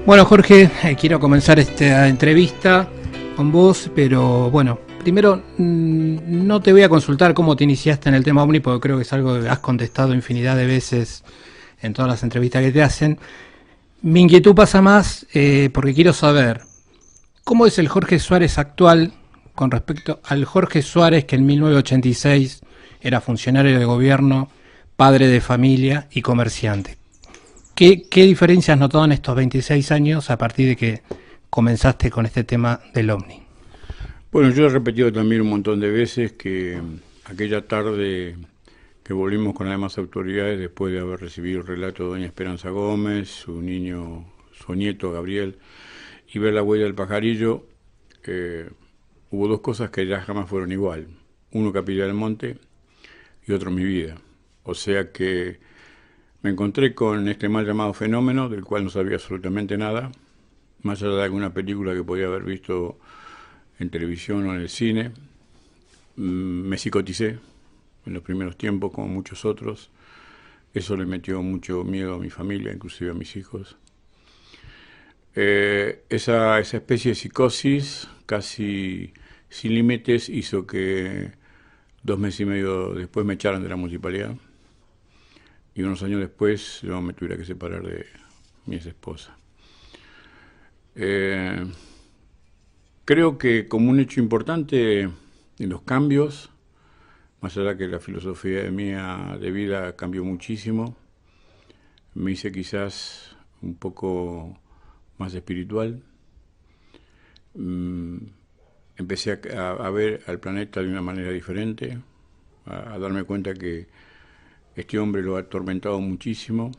Bueno, Jorge, quiero comenzar esta entrevista con vos, pero bueno, primero no te voy a consultar cómo te iniciaste en el tema OVNI, porque creo que es algo que has contestado infinidad de veces en todas las entrevistas que te hacen. Mi inquietud pasa más porque quiero saber cómo es el Jorge Suárez actual con respecto al Jorge Suárez que en 1986 era funcionario de gobierno, padre de familia y comerciante. ¿Qué diferencias has notado en estos 26 años a partir de que comenzaste con este tema del OVNI? Bueno, yo he repetido también un montón de veces que aquella tarde que volvimos con las demás autoridades, después de haber recibido el relato de doña Esperanza Gómez, su nieto Gabriel, y ver la huella del pajarillo, hubo dos cosas que ya jamás fueron igual. Uno, Capilla del Monte, y otro, mi vida. O sea que me encontré con este mal llamado fenómeno, del cual no sabía absolutamente nada, más allá de alguna película que podía haber visto en televisión o en el cine. Me psicoticé en los primeros tiempos, como muchos otros. Eso le metió mucho miedo a mi familia, inclusive a mis hijos. Esa especie de psicosis, casi sin límites, hizo que 2 meses y medio después me echaran de la municipalidad. Y unos años después yo me tuviera que separar de mi ex esposa. Creo que como un hecho importante en los cambios, más allá que la filosofía mía de vida cambió muchísimo, me hice quizás un poco más espiritual. Empecé a ver al planeta de una manera diferente, a darme cuenta que este hombre lo ha atormentado muchísimo,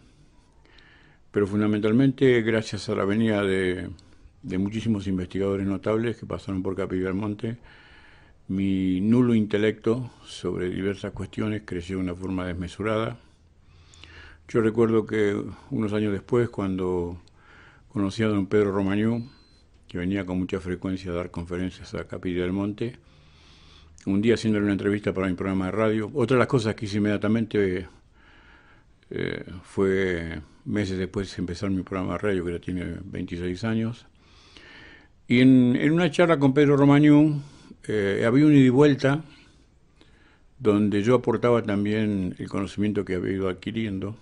pero fundamentalmente gracias a la venida de muchísimos investigadores notables que pasaron por Capilla del Monte, mi nulo intelecto sobre diversas cuestiones creció de una forma desmesurada. Yo recuerdo que unos años después, cuando conocí a don Pedro Romagnú, que venía con mucha frecuencia a dar conferencias a Capilla del Monte, un día haciéndole una entrevista para mi programa de radio, otra de las cosas que hice inmediatamente fue meses después de empezar mi programa de radio, que ya tiene 26 años, y en una charla con Pedro Romagnú había un ida y vuelta donde yo aportaba también el conocimiento que había ido adquiriendo.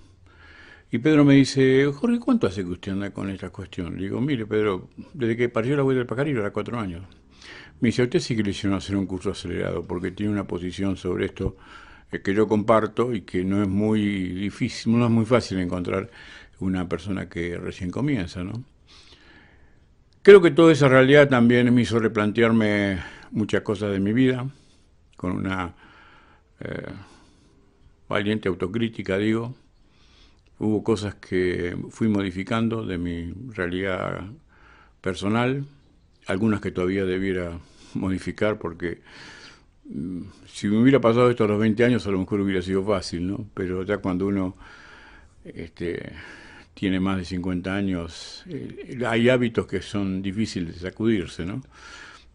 Y Pedro me dice: Jorge, ¿cuánto hace que usted anda con esta cuestión? Le digo: mire, Pedro, desde que partió la huella del pajarillo era 4 años. Me dice: a usted sí que le hicieron hacer un curso acelerado, porque tiene una posición sobre esto que yo comparto y que no es muy difícil, no es muy fácil encontrar una persona que recién comienza, ¿no? Creo que toda esa realidad también me hizo replantearme muchas cosas de mi vida, con una valiente autocrítica, digo. Hubo cosas que fui modificando de mi realidad personal, algunas que todavía debiera modificar, porque si me hubiera pasado esto a los 20 años a lo mejor hubiera sido fácil, ¿no? Pero ya cuando uno tiene más de 50 años, hay hábitos que son difíciles de sacudirse, ¿no?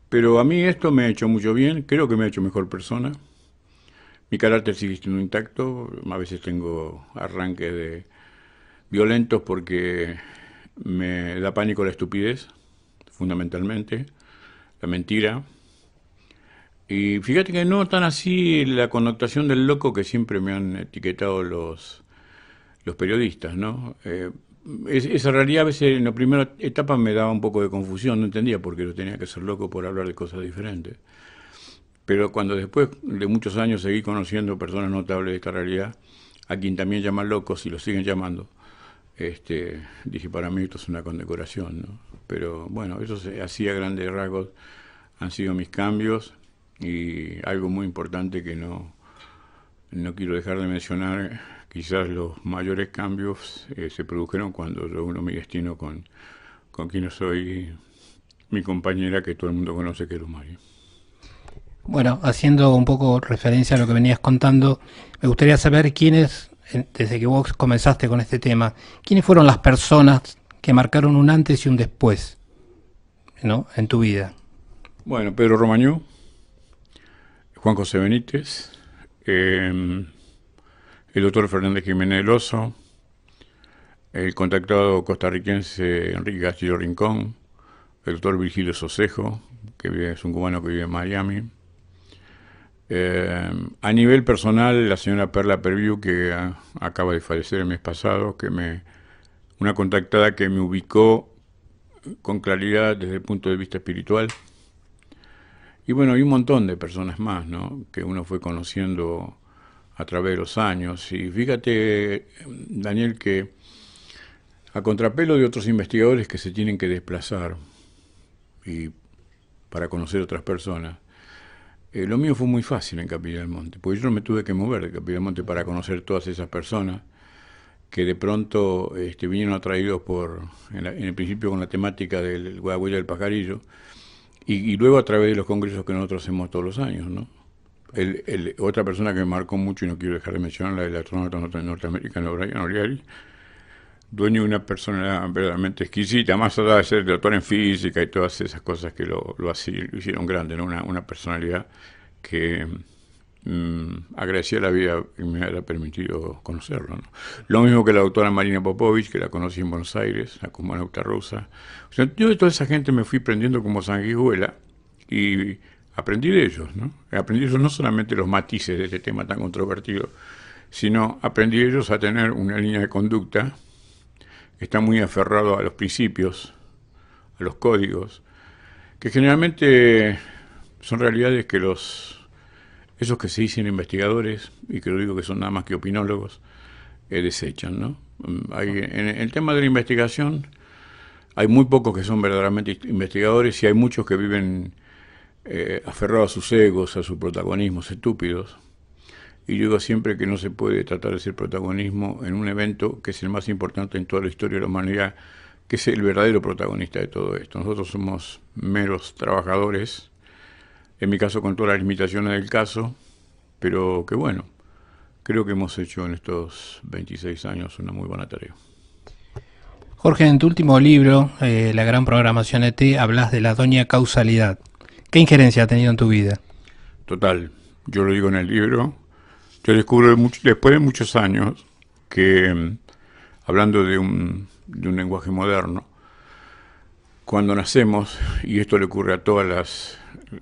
Pero a mí esto me ha hecho mucho bien, creo que me ha hecho mejor persona. Mi carácter sigue estando intacto, a veces tengo arranques de violentos porque me da pánico la estupidez, fundamentalmente, la mentira. Y fíjate que no tan así la connotación del loco que siempre me han etiquetado los periodistas, ¿no? Esa realidad a veces en la primera etapa me daba un poco de confusión, no entendía por qué yo tenía que ser loco por hablar de cosas diferentes. Pero cuando después de muchos años seguí conociendo personas notables de esta realidad, a quien también llaman locos y lo siguen llamando, dije, para mí esto es una condecoración, ¿no? Pero bueno, eso así a grandes rasgos han sido mis cambios, y algo muy importante que no quiero dejar de mencionar: quizás los mayores cambios se produjeron cuando yo uno mi destino con quien soy mi compañera, que todo el mundo conoce, que es Lumari. Bueno, haciendo un poco referencia a lo que venías contando, me gustaría saber quiénes, desde que vos comenzaste con este tema, quiénes fueron las personas que marcaron un antes y un después, ¿no?, en tu vida. Bueno, Pedro Romagnú, Juan José Benítez, el doctor Fernández Jiménez del Oso, el contactado costarricense Enrique Castillo Rincón, el doctor Virgilio Socejo, es un cubano que vive en Miami. A nivel personal, la señora Perla Perviu, que acaba de fallecer el mes pasado, una contactada que me ubicó con claridad desde el punto de vista espiritual. Y bueno, hay un montón de personas más, ¿no?, que uno fue conociendo a través de los años. Y fíjate, Daniel, que a contrapelo de otros investigadores que se tienen que desplazar y para conocer otras personas, lo mío fue muy fácil en Capilla del Monte, porque yo no me tuve que mover de Capilla del Monte para conocer todas esas personas que de pronto vinieron atraídos en el principio con la temática del Guayaguaya del Pajarillo, y luego a través de los congresos que nosotros hacemos todos los años, ¿no? Otra persona que me marcó mucho, y no quiero dejar de mencionar, el astronauta norteamericano Brian O'Leary, dueño de una persona verdaderamente exquisita, más allá de ser doctor en física y todas esas cosas que lo hicieron grande, ¿no? Una personalidad que agradecía la vida y me ha permitido conocerlo, ¿no? Lo mismo que la doctora Marina Popovich, que la conocí en Buenos Aires, la cosmonauta rusa. O sea, yo de toda esa gente me fui prendiendo como sanguijuela y aprendí de ellos, ¿no? Aprendí de ellos no solamente los matices de este tema tan controvertido, sino aprendí de ellos a tener una línea de conducta que está muy aferrado a los principios, a los códigos, que generalmente son realidades que esos que se dicen investigadores, y que lo digo que son nada más que opinólogos, desechan, ¿no? En el tema de la investigación hay muy pocos que son verdaderamente investigadores y hay muchos que viven aferrados a sus egos, a sus protagonismos estúpidos. Y yo digo siempre que no se puede tratar de ser protagonismo en un evento que es el más importante en toda la historia de la humanidad, que es el verdadero protagonista de todo esto. Nosotros somos meros trabajadores, en mi caso con todas las limitaciones del caso, pero que bueno, creo que hemos hecho en estos 26 años una muy buena tarea. Jorge, en tu último libro, La gran programación ET, hablas de la doña causalidad. ¿Qué injerencia ha tenido en tu vida? Total, yo lo digo en el libro. Yo descubro después de muchos años que, hablando de un lenguaje moderno, cuando nacemos, y esto le ocurre a todas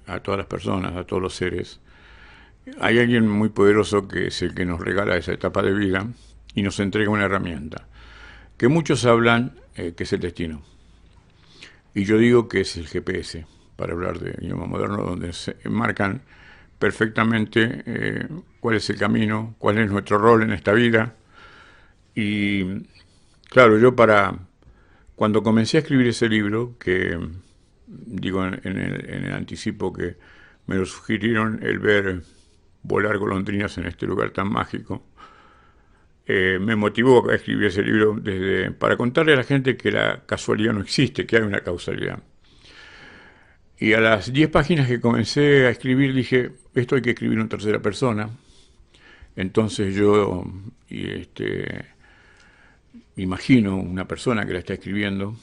las personas, a todos los seres, hay alguien muy poderoso que es el que nos regala esa etapa de vida y nos entrega una herramienta, que muchos hablan que es el destino. Y yo digo que es el GPS, para hablar de idioma moderno, donde se marcan perfectamente cuál es el camino, cuál es nuestro rol en esta vida. Y claro, cuando comencé a escribir ese libro, que digo en el anticipo que me lo sugirieron el ver volar golondrinas en este lugar tan mágico, me motivó a escribir ese libro para contarle a la gente que la casualidad no existe, que hay una causalidad. Y a las 10 páginas que comencé a escribir dije, esto hay que escribir en tercera persona. Entonces yo imagino una persona que la está escribiendo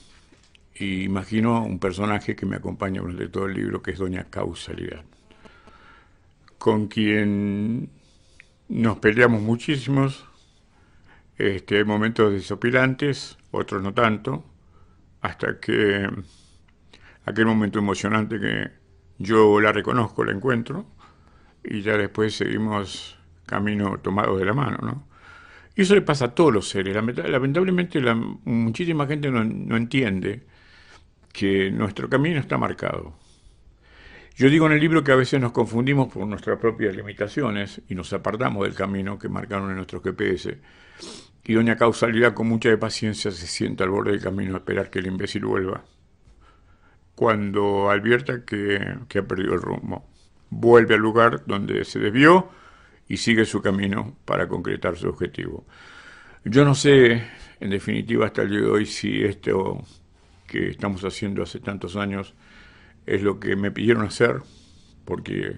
y imagino un personaje que me acompaña durante todo el libro, que es doña Causalidad, con quien nos peleamos muchísimos. Hay momentos desopilantes, otros no tanto, hasta que aquel momento emocionante que yo la reconozco, la encuentro, y ya después seguimos camino tomados de la mano, ¿no? Y eso le pasa a todos los seres. Lamentablemente muchísima gente no entiende que nuestro camino está marcado. Yo digo en el libro que a veces nos confundimos por nuestras propias limitaciones y nos apartamos del camino que marcaron en nuestros GPS. Y doña Causalidad, con mucha paciencia, se sienta al borde del camino a esperar que el imbécil vuelva. Cuando advierta que ha perdido el rumbo, vuelve al lugar donde se desvió y sigue su camino para concretar su objetivo. Yo no sé, en definitiva, hasta el día de hoy, si esto que estamos haciendo hace tantos años es lo que me pidieron hacer, porque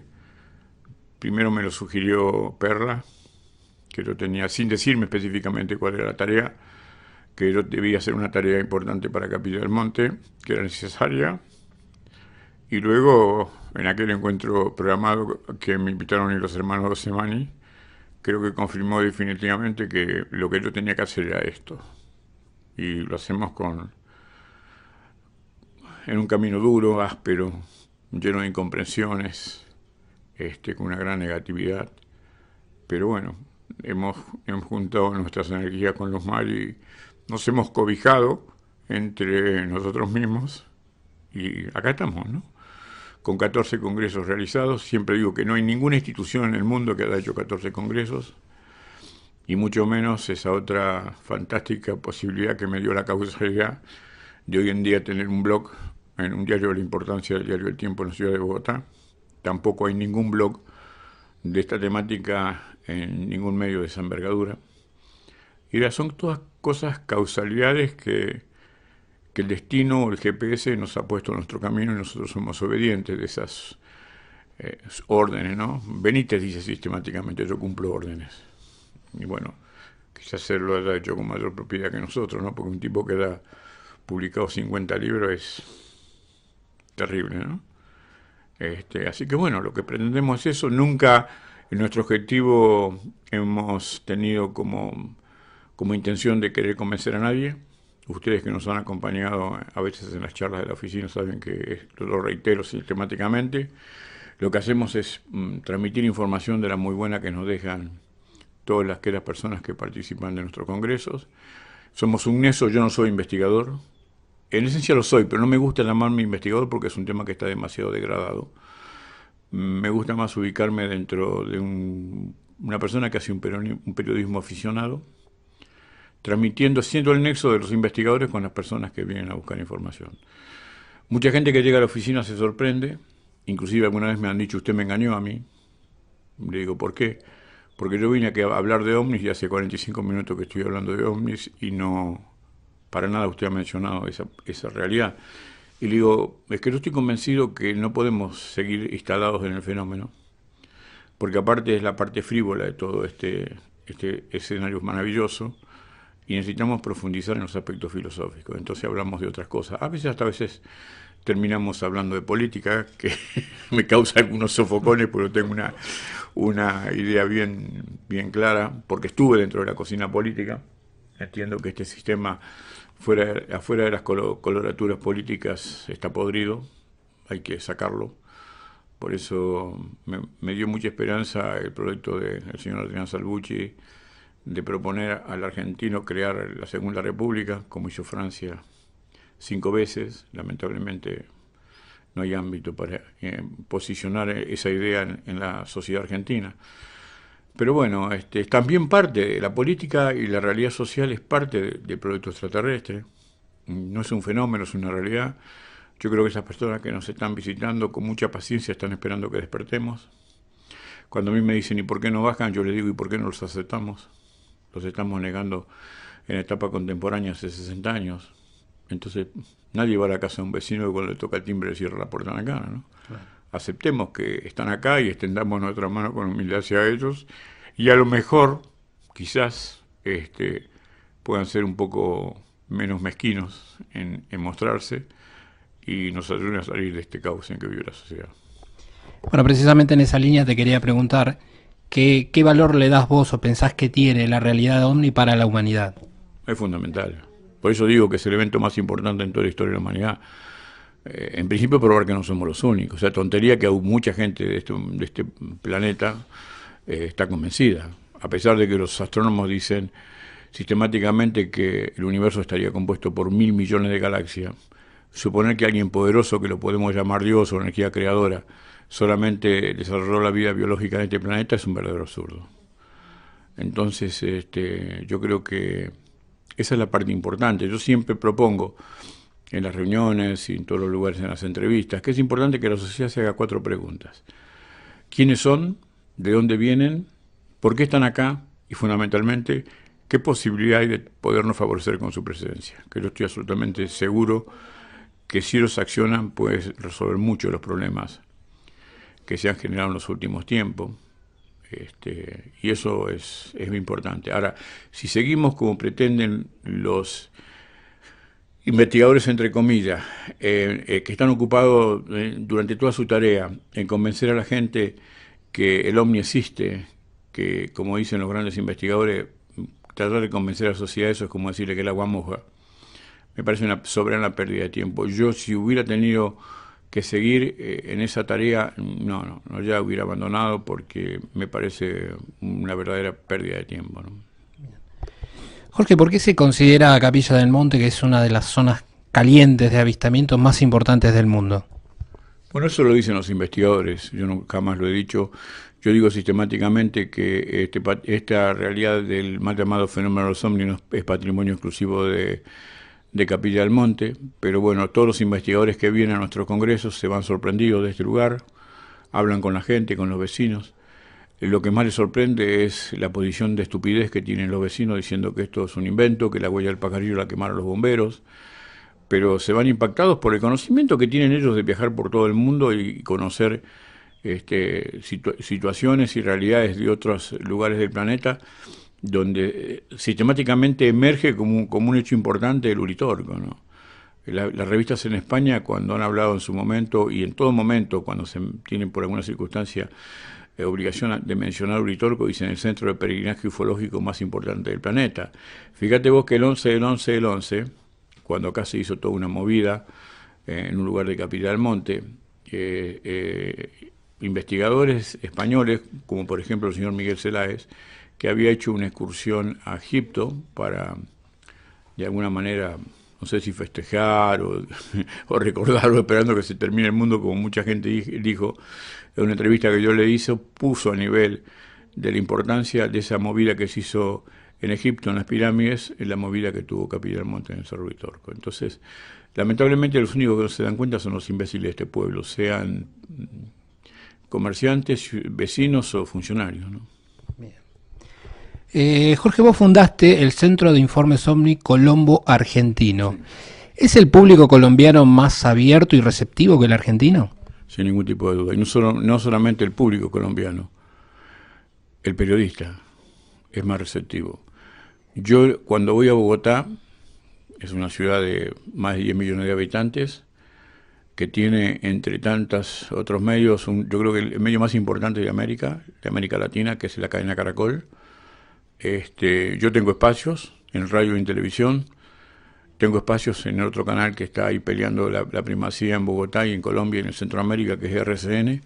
primero me lo sugirió Perla, que lo tenía sin decirme específicamente cuál era la tarea, que yo debía hacer una tarea importante para Capilla del Monte, que era necesaria. Y luego, en aquel encuentro programado que me invitaron los hermanos Dosemani, creo que confirmó definitivamente que lo que yo tenía que hacer era esto. y lo hacemos en un camino duro, áspero, lleno de incomprensiones, con una gran negatividad. Pero bueno, hemos juntado nuestras energías con los mal y nos hemos cobijado entre nosotros mismos y acá estamos, ¿no? Con 14 congresos realizados. Siempre digo que no hay ninguna institución en el mundo que haya hecho 14 congresos, y mucho menos esa otra fantástica posibilidad que me dio la causalidad de hoy en día tener un blog en un diario de la importancia del diario El Tiempo en la ciudad de Bogotá. Tampoco hay ningún blog de esta temática en ningún medio de esa envergadura. Y son todas cosas, causalidades que el destino o el GPS nos ha puesto en nuestro camino y nosotros somos obedientes de esas órdenes, ¿no? Benítez dice sistemáticamente: yo cumplo órdenes. Y bueno, quizás él lo haya hecho con mayor propiedad que nosotros, ¿no? Porque un tipo que ha publicado 50 libros es terrible, ¿no? Así que bueno, lo que pretendemos es eso. Nunca en nuestro objetivo hemos tenido como intención de querer convencer a nadie. Ustedes que nos han acompañado a veces en las charlas de la oficina saben que lo reitero sistemáticamente. Lo que hacemos es transmitir información de la muy buena que nos dejan todas las personas que participan de nuestros congresos. Somos un nexo. Yo no soy investigador. En esencia lo soy, pero no me gusta llamarme investigador porque es un tema que está demasiado degradado. Me gusta más ubicarme dentro de una persona que hace un periodismo aficionado, transmitiendo, siendo el nexo de los investigadores con las personas que vienen a buscar información. Mucha gente que llega a la oficina se sorprende, inclusive alguna vez me han dicho: usted me engañó a mí. Le digo: ¿por qué? Porque yo vine aquí a hablar de ovnis y hace 45 minutos que estoy hablando de ovnis y no, para nada usted ha mencionado esa realidad. Y le digo: es que yo estoy convencido que no podemos seguir instalados en el fenómeno, porque aparte es la parte frívola de todo este escenario maravilloso, y necesitamos profundizar en los aspectos filosóficos. Entonces hablamos de otras cosas. A veces terminamos hablando de política, que me causa algunos sofocones, pero tengo una idea bien clara, porque estuve dentro de la cocina política. Entiendo que este sistema, afuera de las coloraturas políticas, está podrido, hay que sacarlo. Por eso me dio mucha esperanza el proyecto del señor Adrián Salvucci de proponer al argentino crear la Segunda República, como hizo Francia 5 veces. Lamentablemente no hay ámbito para posicionar esa idea en la sociedad argentina. Pero bueno, también parte de la política y la realidad social es parte del proyecto extraterrestre. No es un fenómeno, es una realidad. Yo creo que esas personas que nos están visitando con mucha paciencia están esperando que despertemos. Cuando a mí me dicen: ¿y por qué no bajan?, yo les digo: ¿y por qué no los aceptamos? Los estamos negando en la etapa contemporánea hace 60 años. Entonces, nadie va a la casa de un vecino y cuando le toca el timbre le cierra la puerta en la cara, ¿no? Claro. Aceptemos que están acá y extendamos nuestra mano con humildad hacia ellos, y a lo mejor, quizás, puedan ser un poco menos mezquinos en mostrarse y nos ayuden a salir de este caos en que vive la sociedad. Bueno, precisamente en esa línea te quería preguntar, ¿qué valor le das vos o pensás que tiene la realidad ovni para la humanidad? Es fundamental. Por eso digo que es el evento más importante en toda la historia de la humanidad. En principio, probar que no somos los únicos. O sea, tontería que aún mucha gente de este planeta está convencida. A pesar de que los astrónomos dicen sistemáticamente que el universo estaría compuesto por 1.000 millones de galaxias, suponer que alguien poderoso, que lo podemos llamar Dios o energía creadora, solamente desarrolló la vida biológica en este planeta es un verdadero absurdo. Entonces, yo creo que esa es la parte importante. Yo siempre propongo en las reuniones y en todos los lugares, en las entrevistas, que es importante que la sociedad se haga 4 preguntas. ¿Quiénes son? ¿De dónde vienen? ¿Por qué están acá? Y fundamentalmente, ¿qué posibilidad hay de podernos favorecer con su presencia? Que yo estoy absolutamente seguro que si ellos accionan, puede resolver muchos de los problemas que se han generado en los últimos tiempos. Y eso es muy importante. Ahora, si seguimos como pretenden los investigadores, entre comillas, que están ocupados durante toda su tarea en convencer a la gente que el ovni existe, que, como dicen los grandes investigadores, tratar de convencer a la sociedad, eso es como decirle que el agua moja. me parece una soberana pérdida de tiempo. Yo, si hubiera tenido que seguir en esa tarea, no, ya hubiera abandonado, porque me parece una verdadera pérdida de tiempo, ¿no? Jorge, ¿por qué se considera Capilla del Monte que es una de las zonas calientes de avistamiento más importantes del mundo? Bueno, eso lo dicen los investigadores, yo no, jamás lo he dicho. Yo digo sistemáticamente que esta realidad del mal llamado fenómeno de los ovnis es patrimonio exclusivo de Capilla del Monte, pero bueno, todos los investigadores que vienen a nuestros congresos se van sorprendidos de este lugar, hablan con la gente, con los vecinos. Lo que más les sorprende es la posición de estupidez que tienen los vecinos diciendo que esto es un invento, que la huella del pajarillo la quemaron los bomberos, pero se van impactados por el conocimiento que tienen ellos de viajar por todo el mundo y conocer situaciones y realidades de otros lugares del planeta, donde sistemáticamente emerge como un hecho importante el Uritorco, ¿no? Las revistas en España, cuando han hablado en su momento, y en todo momento, cuando se tienen por alguna circunstancia obligación de mencionar Uritorco, dicen el centro de peregrinaje ufológico más importante del planeta. Fíjate vos que el 11 del 11 del 11, cuando acá se hizo toda una movida en un lugar de Capilla del Monte, investigadores españoles, como por ejemplo el señor Miguel Celáez, que había hecho una excursión a Egipto para, de alguna manera, no sé si festejar o recordarlo, esperando que se termine el mundo, como mucha gente dijo, en una entrevista que yo le hice, puso a nivel de la importancia de esa movida que se hizo en Egipto, en las pirámides, en la movida que tuvo Capilla del Monte en el Cerro Uritorco. Entonces, lamentablemente los únicos que no se dan cuenta son los imbéciles de este pueblo, sean comerciantes, vecinos o funcionarios, ¿no? Jorge, vos fundaste el Centro de Informes OVNI Colombo Argentino. Sí. ¿Es el público colombiano más abierto y receptivo que el argentino? Sin ningún tipo de duda. Y no solamente el público colombiano, el periodista es más receptivo. Yo, cuando voy a Bogotá, es una ciudad de más de 10 millones de habitantes, que tiene, entre tantos otros medios, yo creo que el medio más importante de América Latina, que es la cadena Caracol. Yo tengo espacios en radio y en televisión, tengo espacios en el otro canal que está ahí peleando la primacía en Bogotá y en Colombia y en Centroamérica, que es RCN,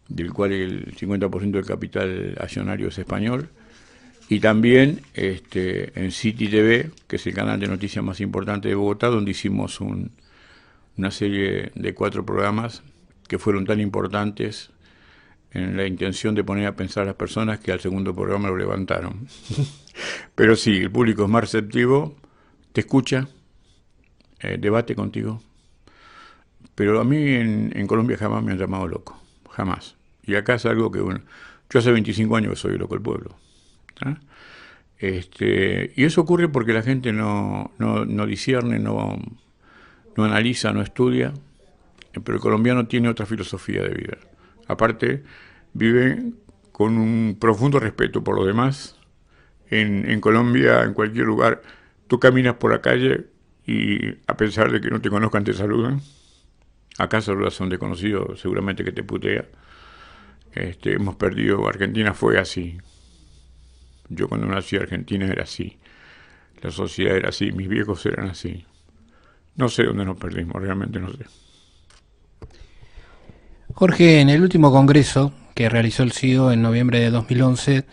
del cual el 50% del capital accionario es español. Y también en City TV, que es el canal de noticias más importante de Bogotá, donde hicimos una serie de 4 programas que fueron tan importantes en la intención de poner a pensar a las personas, que al segundo programa lo levantaron. Pero sí, el público es más receptivo, te escucha, debate contigo. Pero a mí en Colombia jamás me han llamado loco, jamás. Y acá es algo que, bueno, yo hace 25 años que soy loco del pueblo. Y eso ocurre porque la gente no discierne, no analiza, no estudia, pero el colombiano tiene otra filosofía de vida. Aparte, vive con un profundo respeto por los demás. En Colombia, en cualquier lugar, tú caminas por la calle y a pesar de que no te conozcan, te saludan. Acá saludas a un desconocido, seguramente que te putea. Hemos perdido, Argentina fue así. Yo cuando nací Argentina era así. La sociedad era así, mis viejos eran así. No sé dónde nos perdimos, realmente no sé. Jorge, en el último congreso que realizó el CIO en noviembre de 2011,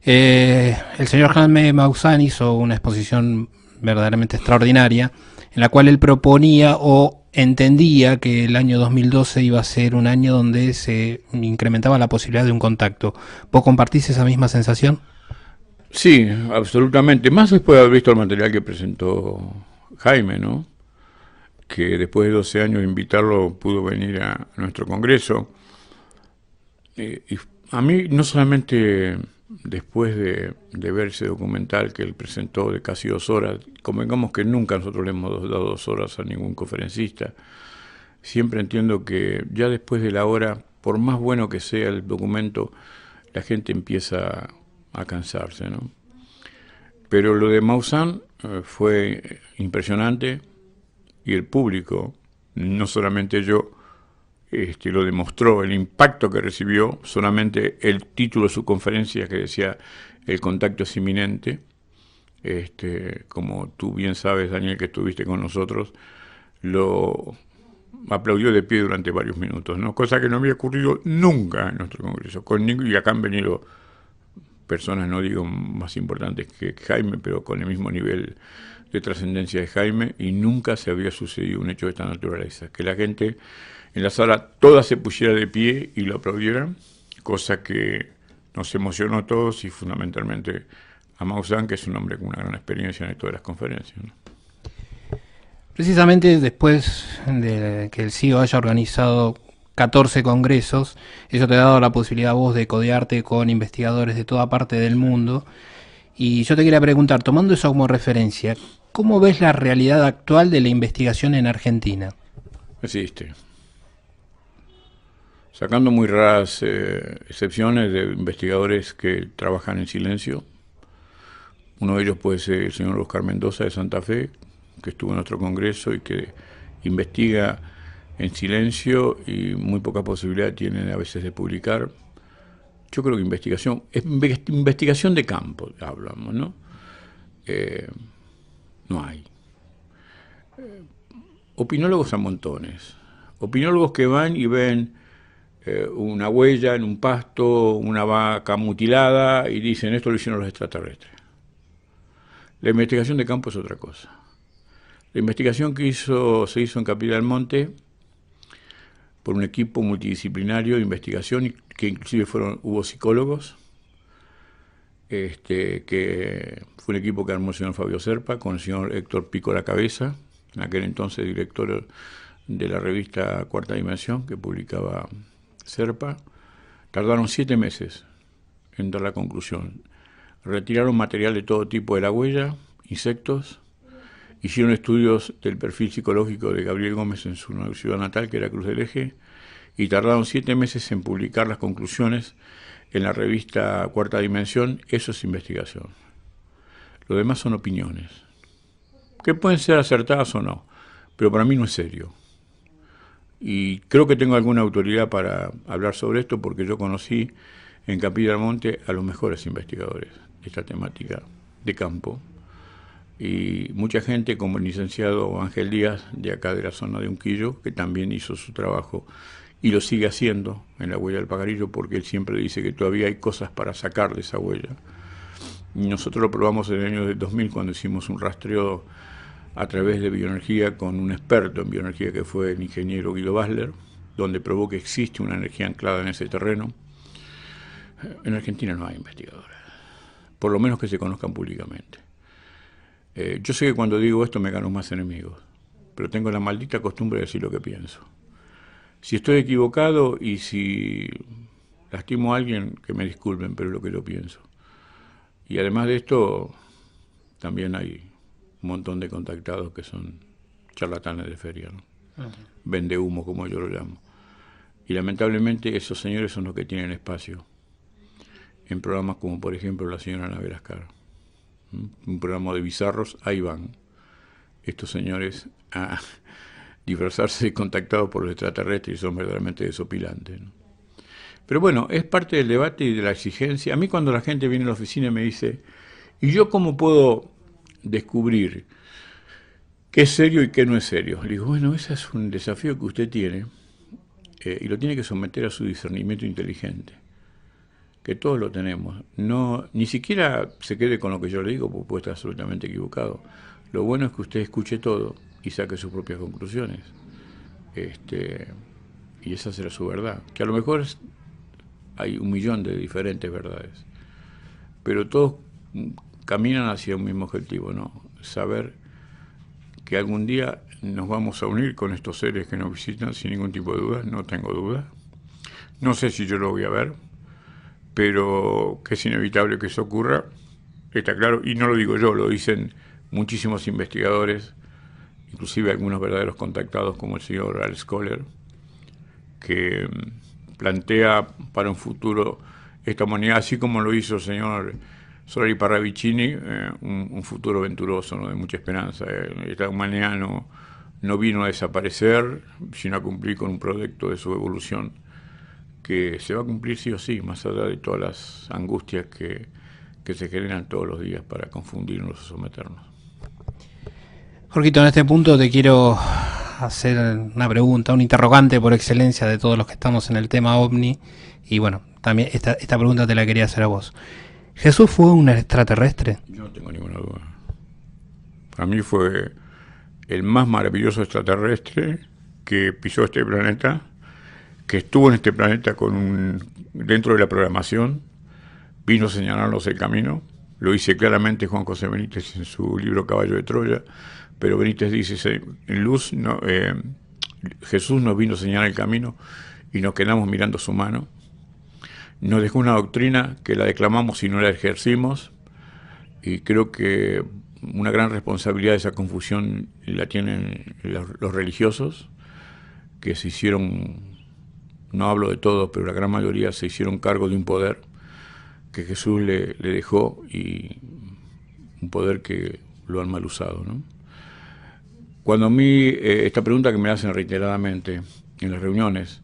el señor Jaime Maussan hizo una exposición verdaderamente extraordinaria, en la cual él proponía o entendía que el año 2012 iba a ser un año donde se incrementaba la posibilidad de un contacto. ¿Vos compartís esa misma sensación? Sí, absolutamente. Más después de haber visto el material que presentó Jaime, ¿no? Que después de 12 años de invitarlo pudo venir a nuestro congreso. Y a mí, no solamente después de ver ese documental que él presentó de casi 2 horas, convengamos que nunca nosotros le hemos dado 2 horas a ningún conferencista, siempre entiendo que ya después de la hora, por más bueno que sea el documento, la gente empieza a cansarse, ¿no? Pero lo de Maussan fue impresionante. Y el público, no solamente yo, lo demostró, el impacto que recibió, solamente el título de su conferencia que decía el contacto es inminente, como tú bien sabes, Daniel, que estuviste con nosotros, lo aplaudió de pie durante varios minutos, ¿no? Cosa que no había ocurrido nunca en nuestro Congreso. Y acá han venido personas, no digo más importantes que Jaime, pero con el mismo nivel de trascendencia de Jaime, y nunca se había sucedido un hecho de esta naturaleza. Que la gente en la sala toda se pusiera de pie y lo aplaudiera, cosa que nos emocionó a todos y fundamentalmente a Maussan, que es un hombre con una gran experiencia en esto de las conferencias, ¿no? Precisamente después de que el CIO haya organizado 14 congresos, eso te ha dado la posibilidad a vos de codearte con investigadores de toda parte del mundo. Y yo te quería preguntar, tomando eso como referencia, ¿cómo ves la realidad actual de la investigación en Argentina? Existe. Sacando muy raras excepciones de investigadores que trabajan en silencio. Uno de ellos puede ser el señor Oscar Mendoza de Santa Fe, que estuvo en nuestro congreso y que investiga en silencio y muy poca posibilidad tienen a veces de publicar. Yo creo que investigación de campo, hablamos, ¿no? No hay. Opinólogos a montones. Opinólogos que van y ven una huella en un pasto, una vaca mutilada y dicen esto lo hicieron los extraterrestres. La investigación de campo es otra cosa. La investigación que se hizo en Capilla del Monte por un equipo multidisciplinario de investigación, que inclusive hubo psicólogos, que fue un equipo que armó el señor Fabio Serpa, con el señor Héctor Pico a la cabeza, en aquel entonces director de la revista Cuarta Dimensión, que publicaba Serpa. Tardaron 7 meses en dar la conclusión. Retiraron material de todo tipo de la huella, insectos, hicieron estudios del perfil psicológico de Gabriel Gómez en su ciudad natal, que era Cruz del Eje, y tardaron 7 meses en publicar las conclusiones en la revista Cuarta Dimensión. Eso es investigación. Lo demás son opiniones, que pueden ser acertadas o no, pero para mí no es serio. Y creo que tengo alguna autoridad para hablar sobre esto, porque yo conocí en Capilla del Monte a los mejores investigadores de esta temática de campo. Y mucha gente, como el licenciado Ángel Díaz, de acá de la zona de Unquillo, que también hizo su trabajo y lo sigue haciendo en la huella del pajarillo, porque él siempre dice que todavía hay cosas para sacar de esa huella. Y nosotros lo probamos en el año 2000 cuando hicimos un rastreo a través de bioenergía con un experto en bioenergía que fue el ingeniero Guido Basler, donde probó que existe una energía anclada en ese terreno. En Argentina no hay investigadores, por lo menos que se conozcan públicamente. Yo sé que cuando digo esto me gano más enemigos, pero tengo la maldita costumbre de decir lo que pienso. Si estoy equivocado y si lastimo a alguien, que me disculpen, pero es lo que yo pienso. Y además de esto, también hay un montón de contactados que son charlatanes de feria, ¿no? Vende humo, como yo lo llamo. Y lamentablemente esos señores son los que tienen espacio en programas como, por ejemplo, La señora Ana Velascar. Un programa de bizarros, ahí van estos señores a disfrazarse de contactados por los extraterrestres y son verdaderamente desopilantes, ¿no? Pero bueno, es parte del debate y de la exigencia. A mí cuando la gente viene a la oficina y me dice, ¿y yo cómo puedo descubrir qué es serio y qué no es serio? Le digo, bueno, ese es un desafío que usted tiene y lo tiene que someter a su discernimiento inteligente, que todos lo tenemos. No, ni siquiera se quede con lo que yo le digo, porque puede estar absolutamente equivocado. Lo bueno es que usted escuche todo y saque sus propias conclusiones. Y esa será su verdad. Que a lo mejor hay 1.000.000 de diferentes verdades, pero todos caminan hacia un mismo objetivo, ¿no? Saber que algún día nos vamos a unir con estos seres que nos visitan sin ningún tipo de duda, no tengo duda. No sé si yo lo voy a ver, pero que es inevitable que eso ocurra, está claro, y no lo digo yo, lo dicen muchísimos investigadores, inclusive algunos verdaderos contactados como el señor Alex Kohler, que plantea para un futuro esta humanidad, así como lo hizo el señor Solari Parravicini, un futuro venturoso, ¿no? De mucha esperanza. Esta humanidad no vino a desaparecer, sino a cumplir con un proyecto de su evolución, que se va a cumplir sí o sí, más allá de todas las angustias que que se generan todos los días para confundirnos o someternos. Jorgito, en este punto te quiero hacer una pregunta, un interrogante por excelencia de todos los que estamos en el tema OVNI. Y bueno, también esta pregunta te la quería hacer a vos. ¿Jesús fue un extraterrestre? Yo no tengo ninguna duda. Para mí fue el más maravilloso extraterrestre que pisó este planeta, que estuvo en este planeta dentro de la programación, vino a señalarnos el camino. Lo dice claramente Juan José Benítez en su libro Caballo de Troya, pero Benítez dice, en luz, Jesús nos vino a señalar el camino y nos quedamos mirando su mano. Nos dejó una doctrina que la declamamos y no la ejercimos, y creo que una gran responsabilidad de esa confusión la tienen los religiosos, que se hicieron, no hablo de todos, pero la gran mayoría se hicieron cargo de un poder que Jesús le dejó, y un poder que lo han mal usado, ¿no? Cuando a mí, esta pregunta que me hacen reiteradamente en las reuniones,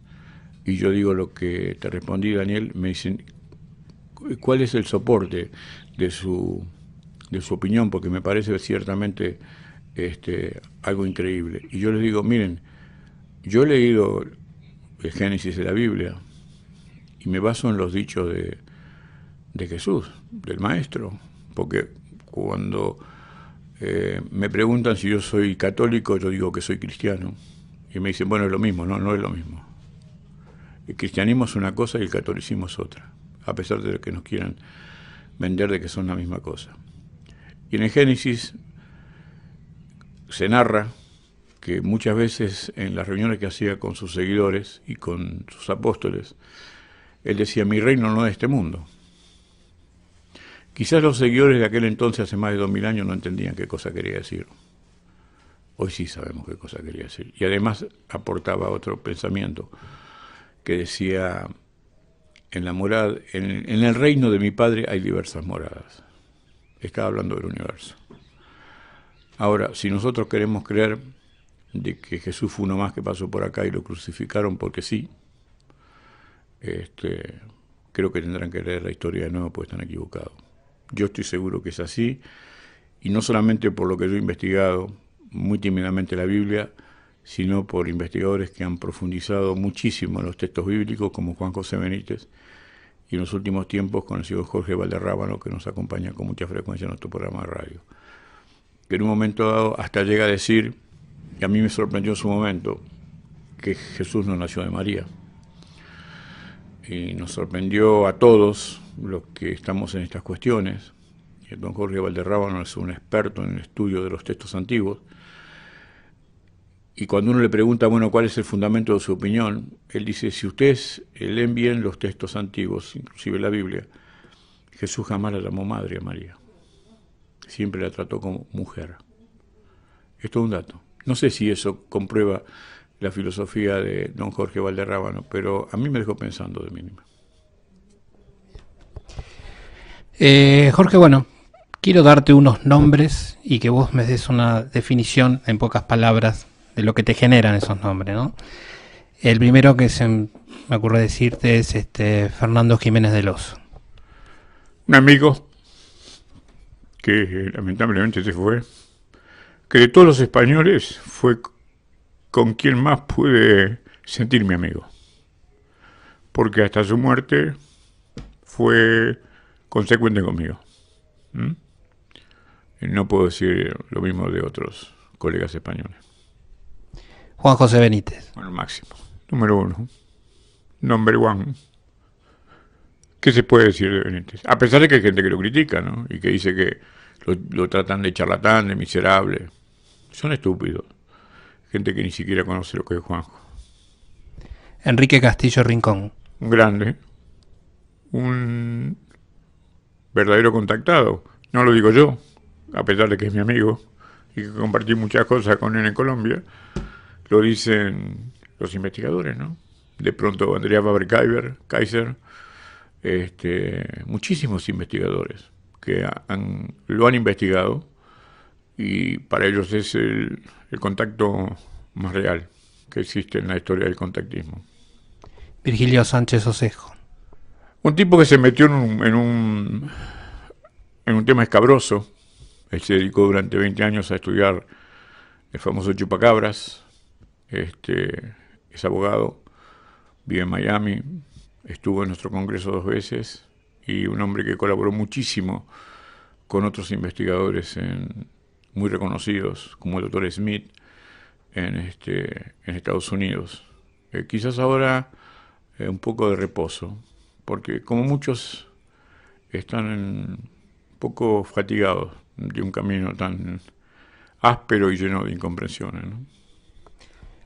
y yo digo lo que te respondí, Daniel, me dicen, ¿cuál es el soporte de su opinión? Porque me parece ciertamente algo increíble. Y yo les digo, miren, yo he leído el Génesis de la Biblia y me baso en los dichos de Jesús, del Maestro, porque cuando me preguntan si yo soy católico, yo digo que soy cristiano, y me dicen, bueno, es lo mismo. No, no es lo mismo. El cristianismo es una cosa y el catolicismo es otra, a pesar de que nos quieran vender de que son la misma cosa. Y en el Génesis se narra que muchas veces en las reuniones que hacía con sus seguidores y con sus apóstoles, él decía, mi reino no es de este mundo. Quizás los seguidores de aquel entonces, hace más de 2000 años, no entendían qué cosa quería decir. Hoy sí sabemos qué cosa quería decir. Y además aportaba otro pensamiento que decía, en el reino de mi Padre hay diversas moradas. Estaba hablando del universo. Ahora, si nosotros queremos creer de que Jesús fue uno más que pasó por acá y lo crucificaron porque sí, creo que tendrán que leer la historia de nuevo porque están equivocados. Yo estoy seguro que es así, y no solamente por lo que yo he investigado muy tímidamente la Biblia, sino por investigadores que han profundizado muchísimo en los textos bíblicos, como Juan José Benítez, y en los últimos tiempos con el señor Jorge Valderrábano, que nos acompaña con mucha frecuencia en nuestro programa de radio. Que en un momento dado hasta llega a decir, y a mí me sorprendió en su momento, que Jesús no nació de María. Y nos sorprendió a todos los que estamos en estas cuestiones. Y el don Jorge Valderrábano es un experto en el estudio de los textos antiguos. Y cuando uno le pregunta, bueno, ¿cuál es el fundamento de su opinión? Él dice, si ustedes leen bien los textos antiguos, inclusive la Biblia, Jesús jamás la llamó madre a María. Siempre la trató como mujer. Esto es un dato. No sé si eso comprueba la filosofía de don Jorge Valderrábano, pero a mí me dejó pensando de mínima. Jorge, bueno, quiero darte unos nombres y que vos me des una definición en pocas palabras de lo que te generan esos nombres, ¿no? El primero que se me ocurre decirte es Fernando Jiménez del Oso. Un amigo que lamentablemente se fue, que de todos los españoles fue con quien más pude sentirme amigo, porque hasta su muerte fue consecuente conmigo. No puedo decir lo mismo de otros colegas españoles. Juan José Benítez. Bueno, máximo, número uno, number one. ¿Qué se puede decir de Benítez? A pesar de que hay gente que lo critica, ¿no? Y que dice que lo tratan de charlatán, de miserable. Son estúpidos. Gente que ni siquiera conoce lo que es Juanjo. Enrique Castillo Rincón. Un grande. Un verdadero contactado. No lo digo yo, a pesar de que es mi amigo y que compartí muchas cosas con él en Colombia. Lo dicen los investigadores, ¿no? De pronto Andrea Faber-Kaiser, muchísimos investigadores que lo han investigado, y para ellos es el contacto más real que existe en la historia del contactismo. Virgilio Sánchez Osejo. Un tipo que se metió en un en un tema escabroso. Él se dedicó durante 20 años a estudiar el famoso chupacabras. Es abogado, vive en Miami, estuvo en nuestro congreso 2 veces y un hombre que colaboró muchísimo con otros investigadores muy reconocidos, como el doctor Smith en Estados Unidos. Quizás ahora un poco de reposo, porque como muchos están un poco fatigados de un camino tan áspero y lleno de incomprensiones, ¿no?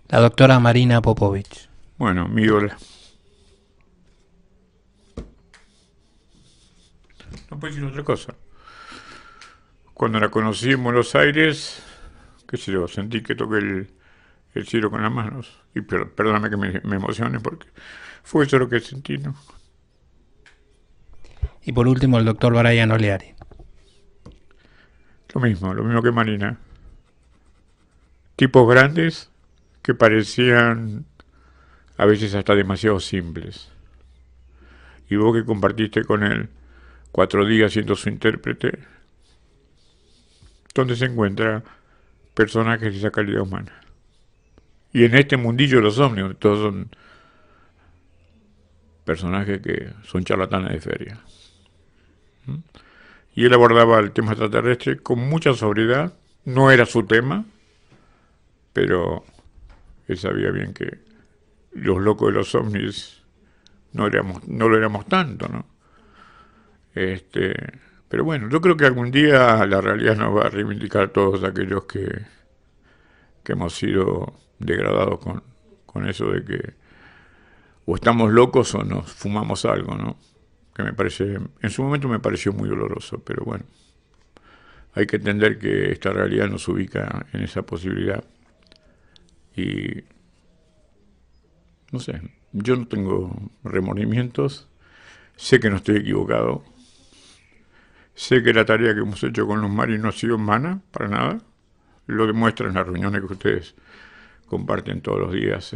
La doctora Marina Popovich. Bueno, mi ídola. No puedo decir otra cosa. Cuando la conocí en Buenos Aires, qué sé yo, sentí que toqué el cielo con las manos. Y perdóname que me emocione porque fue eso lo que sentí, ¿no? Y por último, el doctor Brian Oleari. Lo mismo que Marina. Tipos grandes que parecían a veces hasta demasiado simples. Y vos que compartiste con él 4 días siendo su intérprete, donde se encuentra personajes de esa calidad humana. Y en este mundillo de los ovnis, todos son personajes que son charlatanes de feria. Y él abordaba el tema extraterrestre con mucha sobriedad. No era su tema, pero él sabía bien que los locos de los ovnis no lo éramos tanto, ¿no? Pero bueno, yo creo que algún día la realidad nos va a reivindicar a todos aquellos que hemos sido degradados con eso de que o estamos locos o nos fumamos algo, ¿no? Que en su momento me pareció muy doloroso, pero bueno, hay que entender que esta realidad nos ubica en esa posibilidad. Y no sé, yo no tengo remordimientos, sé que no estoy equivocado, sé que la tarea que hemos hecho con los maris no ha sido en vana, para nada, lo demuestran las reuniones que ustedes comparten todos los días,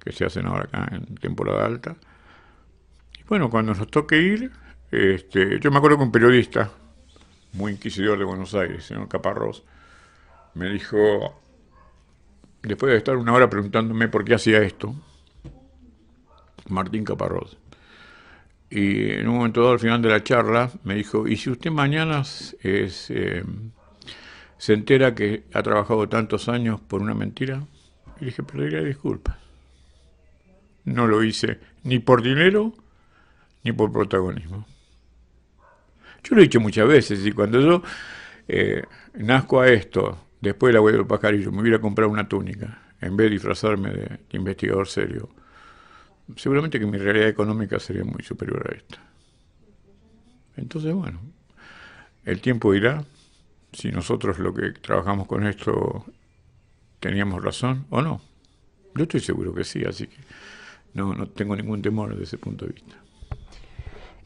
que se hacen ahora acá en temporada alta. Y bueno, cuando nos toque ir, yo me acuerdo que un periodista muy inquisidor de Buenos Aires, señor Caparrós, me dijo, después de estar 1 hora preguntándome por qué hacía esto, Martín Caparrós, y en un momento dado, al final de la charla, me dijo, ¿y si usted mañana se entera que ha trabajado tantos años por una mentira? Y dije, pediría disculpas. No lo hice ni por dinero ni por protagonismo. Yo lo he dicho muchas veces, y cuando yo nazco a esto, después de la huella del pajarillo, me hubiera comprado una túnica, en vez de disfrazarme de investigador serio, seguramente que mi realidad económica sería muy superior a esta. Entonces, bueno, el tiempo dirá si nosotros lo que trabajamos con esto teníamos razón o no. Yo estoy seguro que sí, así que no tengo ningún temor desde ese punto de vista.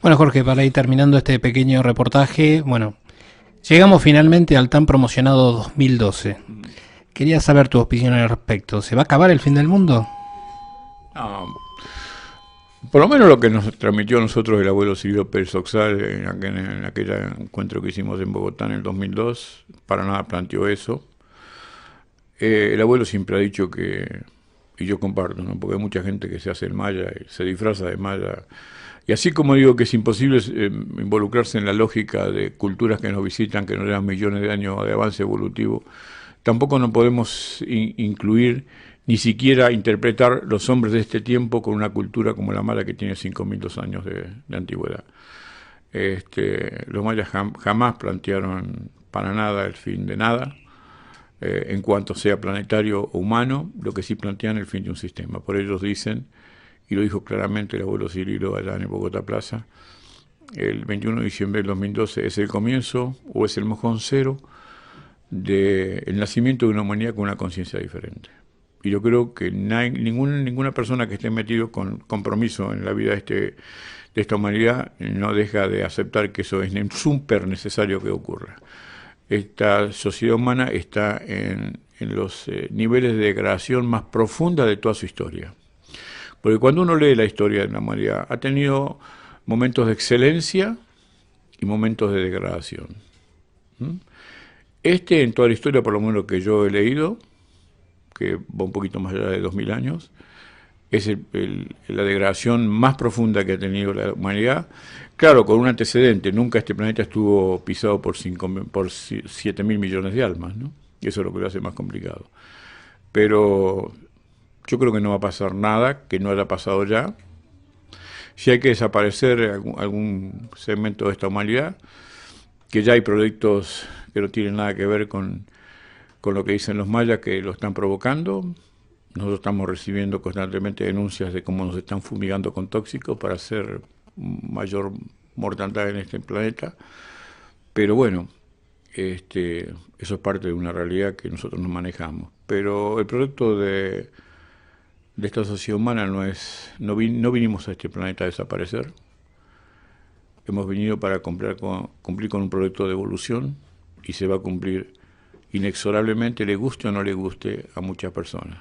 Bueno, Jorge, para ir terminando este pequeño reportaje, bueno, llegamos finalmente al tan promocionado 2012. Quería saber tu opinión al respecto. ¿Se va a acabar el fin del mundo? No, por lo menos lo que nos transmitió a nosotros el abuelo Silvio Pérez Oxal en aquel encuentro que hicimos en Bogotá en el 2002, para nada planteó eso. El abuelo siempre ha dicho que, y yo comparto, ¿no? Porque hay mucha gente que se hace el maya y se disfraza de maya. Y así como digo que es imposible involucrarse en la lógica de culturas que nos visitan, que nos llevan millones de años de avance evolutivo, tampoco nos podemos incluir ni siquiera interpretar los hombres de este tiempo con una cultura como la maya que tiene 5.000 años de antigüedad. Los mayas jamás plantearon para nada el fin de nada, en cuanto sea planetario o humano, lo que sí plantean el fin de un sistema. Por ellos dicen, y lo dijo claramente el abuelo Cirilo allá en Bogotá Plaza, el 21 de diciembre del 2012 es el comienzo o es el mojón cero del nacimiento de una humanidad con una conciencia diferente. Y yo creo que ninguna persona que esté metido con compromiso en la vida de esta humanidad no deja de aceptar que eso es súper necesario que ocurra. Esta sociedad humana está en los niveles de degradación más profunda de toda su historia. Porque cuando uno lee la historia de la humanidad, ha tenido momentos de excelencia y momentos de degradación. En toda la historia, por lo menos que yo he leído, que va un poquito más allá de 2000 años, es la degradación más profunda que ha tenido la humanidad. Claro, con un antecedente, nunca este planeta estuvo pisado por 7.000 millones de almas, ¿no? Y eso es lo que lo hace más complicado. Pero yo creo que no va a pasar nada que no haya pasado ya. Si hay que desaparecer algún segmento de esta humanidad, que ya hay proyectos que no tienen nada que ver con lo que dicen los mayas que lo están provocando. Nosotros estamos recibiendo constantemente denuncias de cómo nos están fumigando con tóxicos para hacer mayor mortandad en este planeta. Pero bueno, eso es parte de una realidad que nosotros no manejamos. Pero el producto de esta sociedad humana no vinimos a este planeta a desaparecer. Hemos venido para cumplir con un proyecto de evolución y se va a cumplir inexorablemente, le guste o no le guste a muchas personas.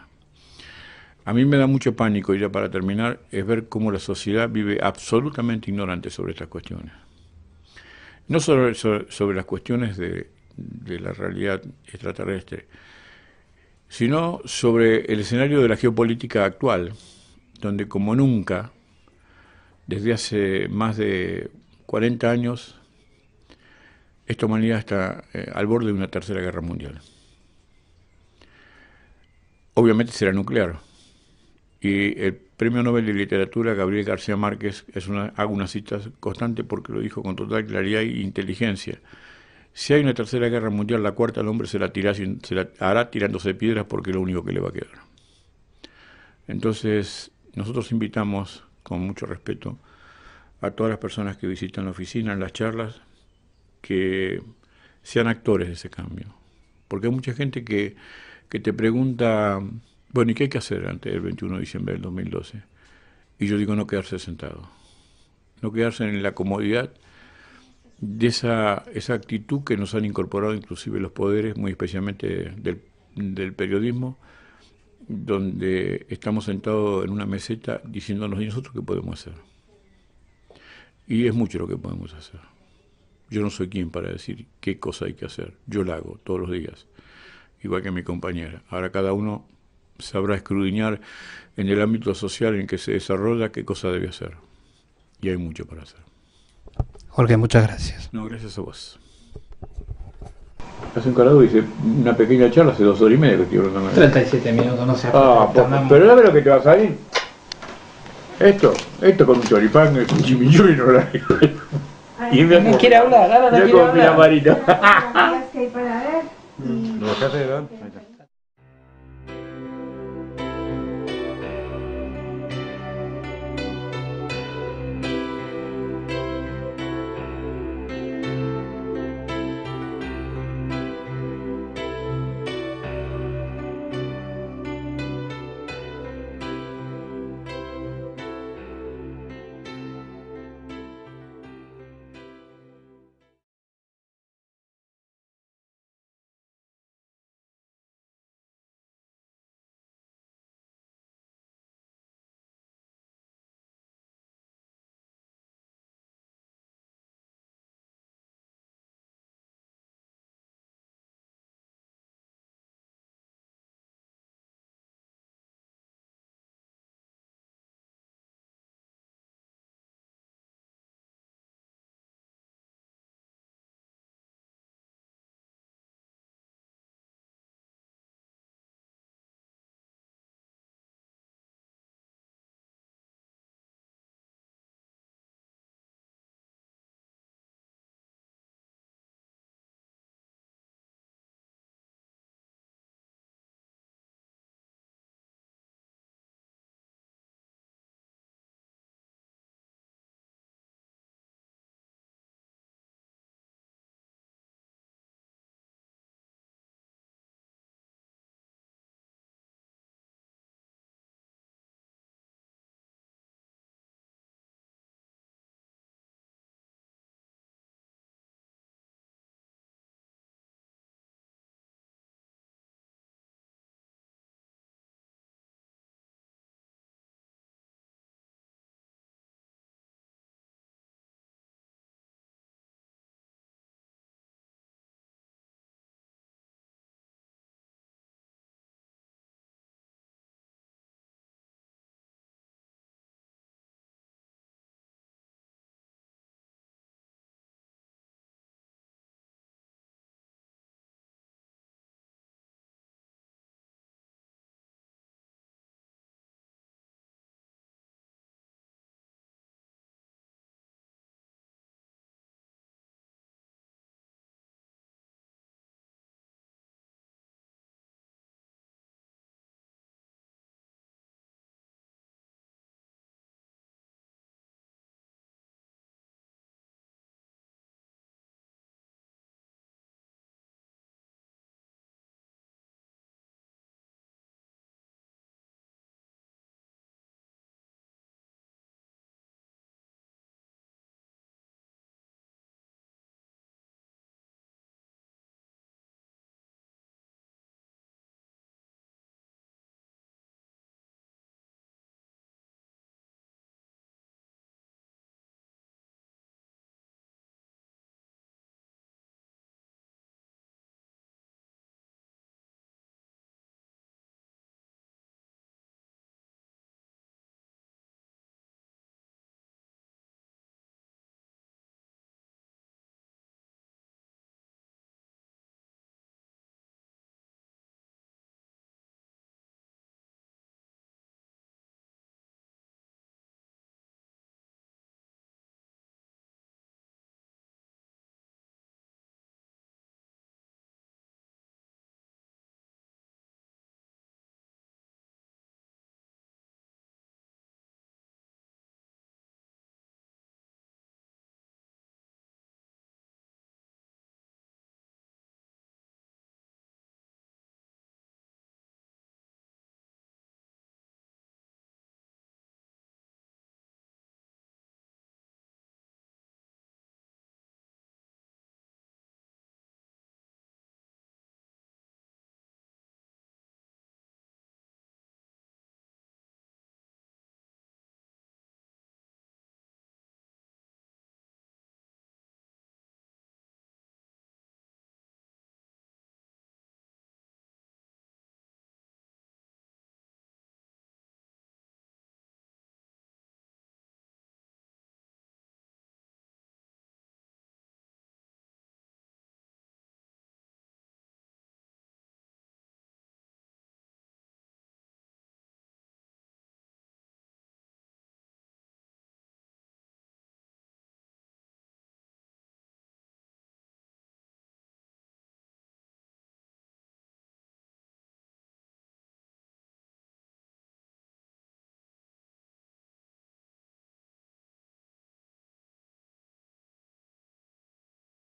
A mí me da mucho pánico, y ya para terminar, es ver cómo la sociedad vive absolutamente ignorante sobre estas cuestiones. No sobre las cuestiones de la realidad extraterrestre, sino sobre el escenario de la geopolítica actual, donde como nunca, desde hace más de 40 años, esta humanidad está al borde de una tercera guerra mundial. Obviamente será nuclear. Y el Premio Nobel de Literatura, Gabriel García Márquez, hago una cita constante porque lo dijo con total claridad e inteligencia. Si hay una tercera guerra mundial, la cuarta el hombre se la hará tirándose piedras porque es lo único que le va a quedar. Entonces, nosotros invitamos, con mucho respeto, a todas las personas que visitan la oficina, en las charlas, que sean actores de ese cambio. Porque hay mucha gente que te pregunta, bueno, ¿y qué hay que hacer antes del 21 de diciembre del 2012? Y yo digo, no quedarse sentado. No quedarse en la comodidad de esa actitud que nos han incorporado inclusive los poderes, muy especialmente del periodismo, donde estamos sentados en una meseta diciéndonos, ¿y nosotros qué podemos hacer? Y es mucho lo que podemos hacer. Yo no soy quien para decir qué cosa hay que hacer. Yo la hago todos los días, igual que mi compañera. Ahora cada uno sabrá escudriñar en el ámbito social en que se desarrolla qué cosa debe hacer. Y hay mucho para hacer. Jorge, muchas gracias. No, gracias a vos. Hace un carajo, dice, una pequeña charla hace 2 horas y media que estoy hablando. 37 minutos, no sé. Pero ¿sabes lo que te va a salir? Esto con un choripán, un chimichurri no la y no quiere hablar, ahora no quiere hablar. Marito. ¿Lo dejaste de ver?